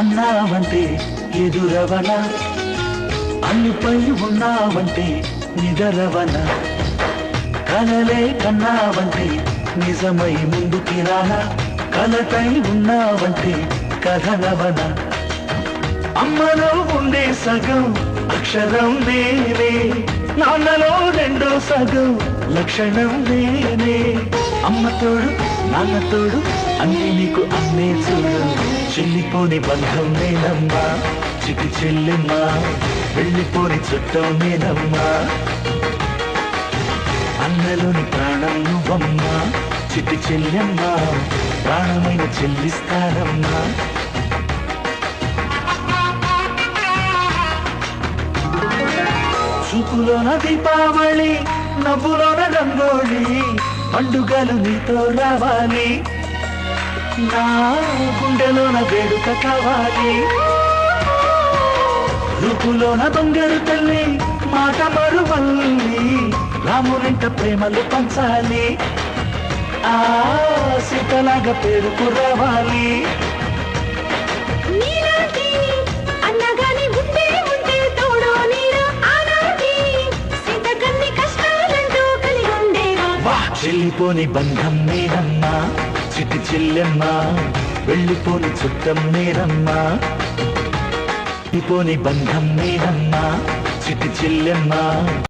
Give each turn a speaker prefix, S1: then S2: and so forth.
S1: అన్నావంటే ఎదురవన, అన్నిపై ఉన్నావంటే నిదరవన, కలలే కన్నావంటే నిజమై ముందుకి రానా, కలతై ఉన్నావంటే కథలవన. అమ్మలో ఉండే సగం అక్షరం నేనే, నాన్నలో రెండో సగం లక్షణం నేనే. అమ్మ తోడు నాన్న తోడు అన్నీ నీకు అన్నే చూడు, చెల్లిపోని బంధం నేనమ్మా చిటి చెల్లెమ్మా, వెళ్ళిపోని చుట్టం నేనమ్మా. అన్నలోని ప్రాణం నువ్వమ్మా చిటి చెల్లెమ్మా, ప్రాణమైన చెల్లిస్తానమ్మా. చూపులోన దీపావళి, నవ్వులోన రంగోళి, పండుగలు నీతో రావాలి, నా గుండెలోన వేడుక కావాలి. రూపులోన బంగారు తల్లి, మాట మరువల్లి, రామునింట ప్రేమలు పంచాలి, ఆ సీతలాగా పేరుకు రావాలి. చెల్లిపోని బంధం నేనమ్మా చిటి చెల్లెమ్మా, వెళ్ళిపోని చుట్టం నేనమ్మా. వెళ్ళిపోని బంధం నేనమ్మా చిటి చెల్లెమ్మా.